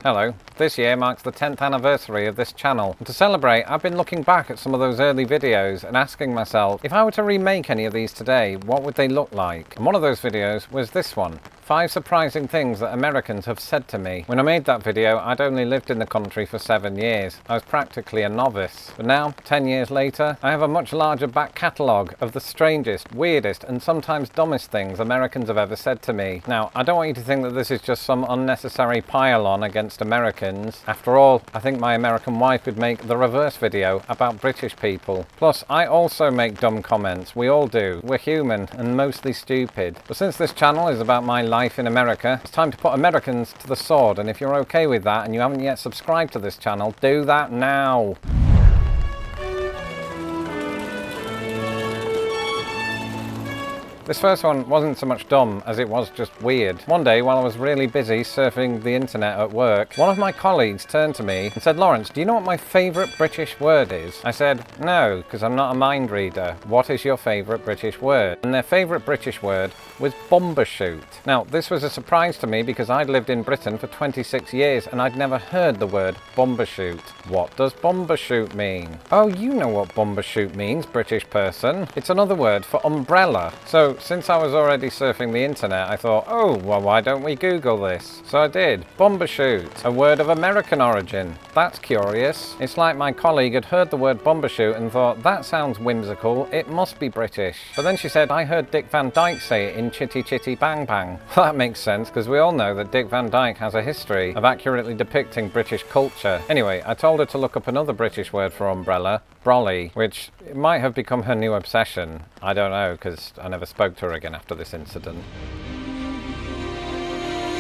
Hello. This year marks the 10th anniversary of this channel, and to celebrate I've been looking back at some of those early videos and asking myself, if I were to remake any of these today, what would they look like? And one of those videos was this one. 5 surprising things that Americans have said to me. When I made that video, I'd only lived in the country for 7 years. I was practically a novice. But now, 10 years later, I have a much larger back catalogue of the strangest, weirdest, and sometimes dumbest things Americans have ever said to me. Now, I don't want you to think that this is just some unnecessary pile-on against Americans. After all, I think my American wife would make the reverse video about British people. Plus, I also make dumb comments. We all do. We're human and mostly stupid. But since this channel is about my life in America, it's time to put Americans to the sword, and if you're okay with that and you haven't yet subscribed to this channel, do that now. This first one wasn't so much dumb as it was just weird. One day, while I was really busy surfing the internet at work, one of my colleagues turned to me and said, "Lawrence, do you know what my favourite British word is?" I said, "No, because I'm not a mind reader. What is your favourite British word?" And their favourite British word was bumbershoot. Now, this was a surprise to me because I'd lived in Britain for 26 years and I'd never heard the word bumbershoot. What does bumbershoot mean? Oh, you know what bumbershoot means, British person. It's another word for umbrella. So, since I was already surfing the internet, I thought, oh, well, why don't we Google this? So I did. Bumbershoot, a word of American origin. That's curious. It's like my colleague had heard the word bumbershoot and thought, that sounds whimsical, it must be British. But then she said, I heard Dick Van Dyke say it in Chitty Chitty Bang Bang. Well, that makes sense, because we all know that Dick Van Dyke has a history of accurately depicting British culture. Anyway, I told her to look up another British word for umbrella, brolly, which might have become her new obsession. I don't know, because I never spoke to her again after this incident.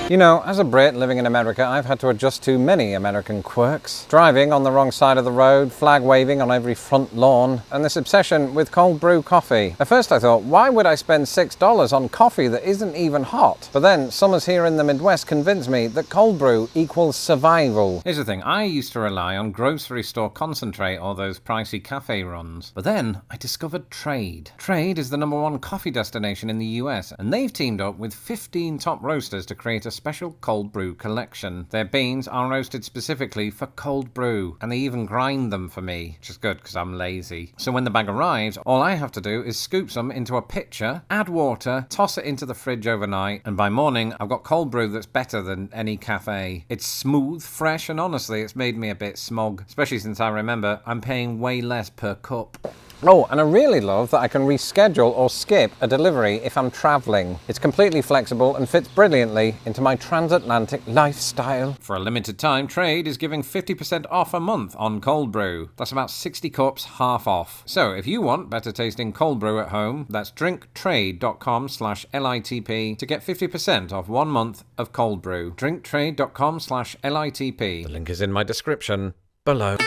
You know, as a Brit living in America, I've had to adjust to many American quirks. Driving on the wrong side of the road, flag waving on every front lawn, and this obsession with cold brew coffee. At first I thought, why would I spend $6 on coffee that isn't even hot? But then, summers here in the Midwest convinced me that cold brew equals survival. Here's the thing, I used to rely on grocery store concentrate or those pricey cafe runs. But then, I discovered Trade. Trade is the #1 coffee destination in the US, and they've teamed up with 15 top roasters to create a special cold brew collection. Their beans are roasted specifically for cold brew, and they even grind them for me, which is good because I'm lazy. So when the bag arrives, all I have to do is scoop some into a pitcher, add water, toss it into the fridge overnight, and by morning I've got cold brew that's better than any cafe. It's smooth, fresh, and honestly it's made me a bit smug, especially since I remember I'm paying way less per cup. Oh, and I really love that I can reschedule or skip a delivery if I'm travelling. It's completely flexible and fits brilliantly into my transatlantic lifestyle. For a limited time, Trade is giving 50% off a month on cold brew. That's about 60 cups, half off. So if you want better tasting cold brew at home, that's drinktrade.com/LITP to get 50% off 1 month of cold brew. drinktrade.com/LITP. The link is in my description below.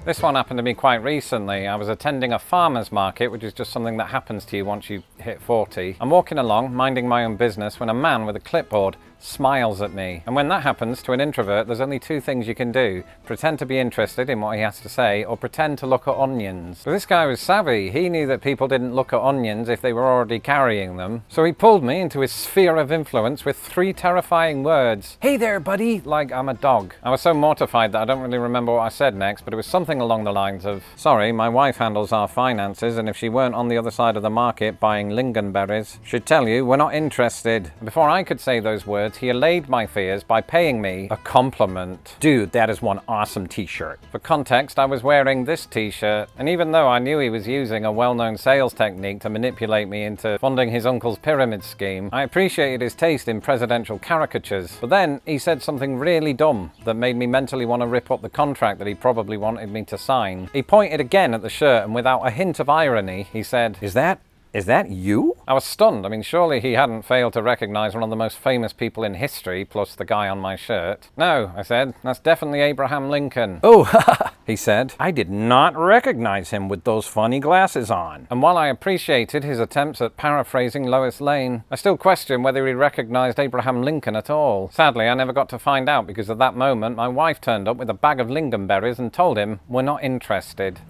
This one happened to me quite recently. I was attending a farmer's market, which is just something that happens to you once you hit 40. I'm walking along, minding my own business, when a man with a clipboard smiles at me. And when that happens to an introvert, there's only 2 things you can do. Pretend to be interested in what he has to say, or pretend to look at onions. But this guy was savvy. He knew that people didn't look at onions if they were already carrying them. So he pulled me into his sphere of influence with 3 terrifying words. "Hey there, buddy," like I'm a dog. I was so mortified that I don't really remember what I said next, but it was something along the lines of, "Sorry, my wife handles our finances, and if she weren't on the other side of the market buying lingonberries, she'd tell you we're not interested." Before I could say those words, he allayed my fears by paying me a compliment. "Dude, that is one awesome t-shirt." For context, I was wearing this t-shirt, and even though I knew he was using a well-known sales technique to manipulate me into funding his uncle's pyramid scheme, I appreciated his taste in presidential caricatures. But then he said something really dumb that made me mentally want to rip up the contract that he probably wanted me to sign. He pointed again at the shirt, and without a hint of irony, he said, Is that you?" I was stunned. I mean, surely he hadn't failed to recognize one of the most famous people in history, plus the guy on my shirt. "No," I said, "that's definitely Abraham Lincoln." "Oh, he said, "I did not recognize him with those funny glasses on." And while I appreciated his attempts at paraphrasing Lois Lane, I still question whether he recognized Abraham Lincoln at all. Sadly, I never got to find out because at that moment my wife turned up with a bag of lingonberries and told him we're not interested.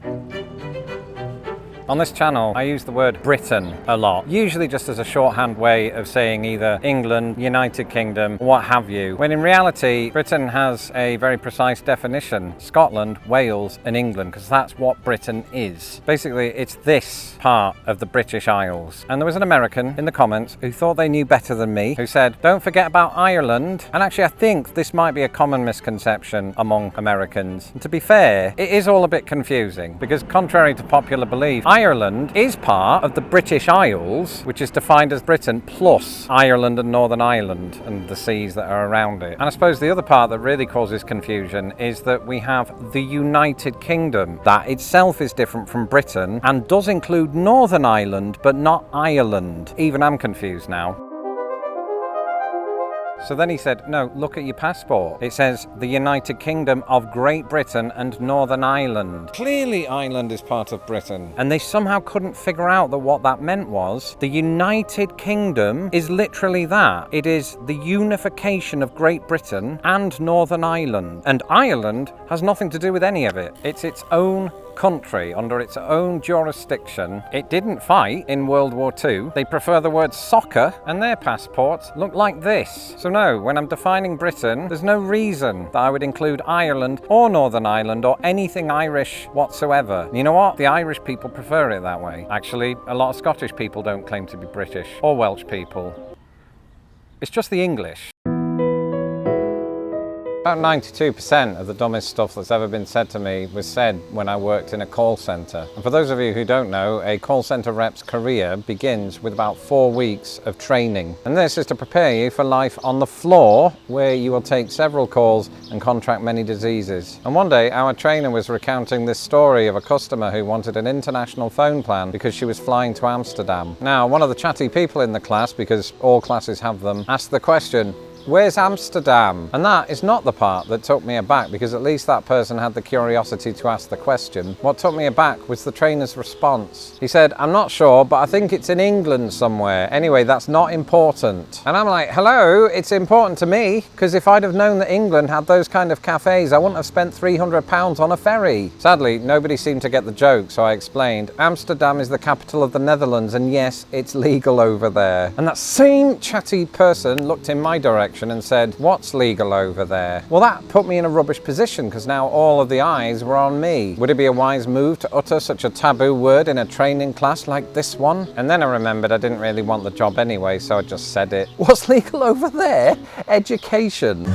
On this channel, I use the word Britain a lot, usually just as a shorthand way of saying either England, United Kingdom, what have you, when in reality, Britain has a very precise definition: Scotland, Wales, and England, because that's what Britain is. Basically, it's this part of the British Isles. And there was an American in the comments who thought they knew better than me, who said, don't forget about Ireland. And actually, I think this might be a common misconception among Americans. And to be fair, it is all a bit confusing, because contrary to popular belief, Ireland is part of the British Isles, which is defined as Britain plus Ireland and Northern Ireland and the seas that are around it. And I suppose the other part that really causes confusion is that we have the United Kingdom. That itself is different from Britain and does include Northern Ireland, but not Ireland. Even I'm confused now. So then he said, no, look at your passport. It says the United Kingdom of Great Britain and Northern Ireland. Clearly Ireland is part of Britain. And they somehow couldn't figure out that what that meant was the United Kingdom is literally that. It is the unification of Great Britain and Northern Ireland. And Ireland has nothing to do with any of it. It's its own country under its own jurisdiction. It didn't fight in World War II. They prefer the word soccer, and their passports look like this. So no, when I'm defining Britain, there's no reason that I would include Ireland or Northern Ireland or anything Irish whatsoever. You know what? The Irish people prefer it that way. Actually, a lot of Scottish people don't claim to be British, or Welsh people. It's just the English. About 92% of the dumbest stuff that's ever been said to me was said when I worked in a call centre. And for those of you who don't know, a call centre rep's career begins with about 4 weeks of training. And this is to prepare you for life on the floor, where you will take several calls and contract many diseases. And one day our trainer was recounting this story of a customer who wanted an international phone plan because she was flying to Amsterdam. Now, one of the chatty people in the class, because all classes have them, asked the question, where's Amsterdam? And that is not the part that took me aback, because at least that person had the curiosity to ask the question. What took me aback was the trainer's response. He said, I'm not sure, but I think it's in England somewhere. Anyway, that's not important. And I'm like, hello, it's important to me, because if I'd have known that England had those kind of cafes, I wouldn't have spent £300 on a ferry. Sadly, nobody seemed to get the joke, so I explained, Amsterdam is the capital of the Netherlands, and yes, it's legal over there. And that same chatty person looked in my direction and said, what's legal over there? Well, that put me in a rubbish position, because now all of the eyes were on me. Would it be a wise move to utter such a taboo word in a training class like this one? And then I remembered I didn't really want the job anyway, so I just said it. What's legal over there? Education.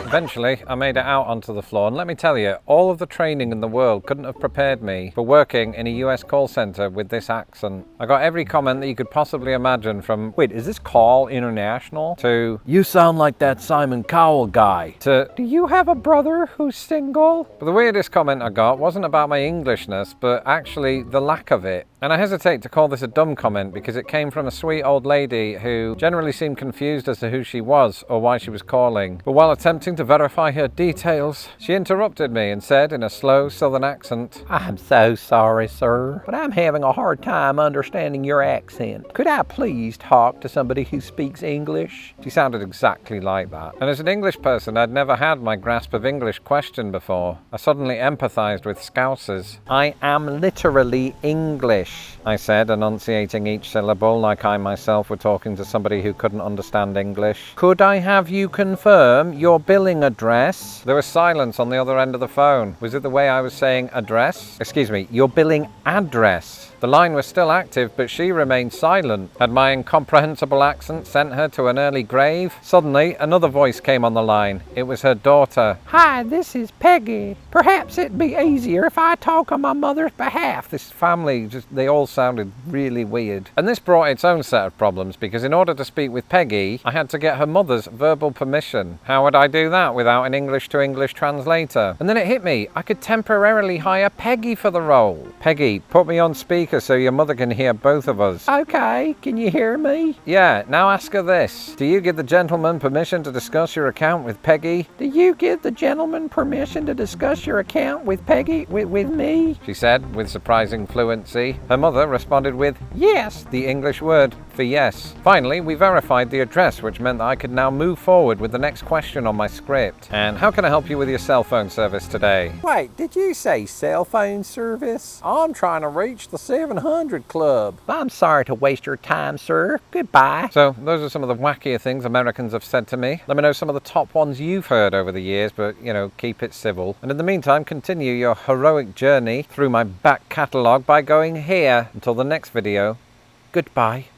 Eventually, I made it out onto the floor, and let me tell you, all of the training in the world couldn't have prepared me for working in a US call centre with this accent. I got every comment that you could possibly imagine, from, wait, is this call international? To, you sound like that Simon Cowell guy. To, do you have a brother who's single? But the weirdest comment I got wasn't about my Englishness, but actually the lack of it. And I hesitate to call this a dumb comment, because it came from a sweet old lady who generally seemed confused as to who she was or why she was calling. But while attempting to verify her details, she interrupted me and said in a slow southern accent, I'm so sorry, sir, but I'm having a hard time understanding your accent. Could I please talk to somebody who speaks English? She sounded exactly like that. And as an English person, I'd never had my grasp of English questioned before. I suddenly empathized with Scousers. I am literally English, I said, enunciating each syllable like I myself were talking to somebody who couldn't understand English. Could I have you confirm your billing address? There was silence on the other end of the phone. Was it the way I was saying address? Excuse me, your billing address. The line was still active, but she remained silent. Had my incomprehensible accent sent her to an early grave? Suddenly, another voice came on the line. It was her daughter. Hi, this is Peggy. Perhaps it'd be easier if I talk on my mother's behalf. This family, they all sounded really weird. And this brought its own set of problems, because in order to speak with Peggy, I had to get her mother's verbal permission. How would I do that without an English-to-English translator? And then it hit me. I could temporarily hire Peggy for the role. Peggy, put me on speaker so your mother can hear both of us. Okay, can you hear me? Yeah, now ask her this. Do you give the gentleman permission to discuss your account with Peggy? Do you give the gentleman permission to discuss your account with Peggy, with me? She said with surprising fluency. Her mother responded with, yes, the English word for yes. Finally, we verified the address, which meant that I could now move forward with the next question on my script. And how can I help you with your cell phone service today? Wait, did you say cell phone service? I'm trying to reach the 700 Club. I'm sorry to waste your time, sir. Goodbye. So those are some of the wackier things Americans have said to me. Let me know some of the top ones you've heard over the years, but you know, keep it civil. And in the meantime, continue your heroic journey through my back catalogue by going here. Until the next video, goodbye.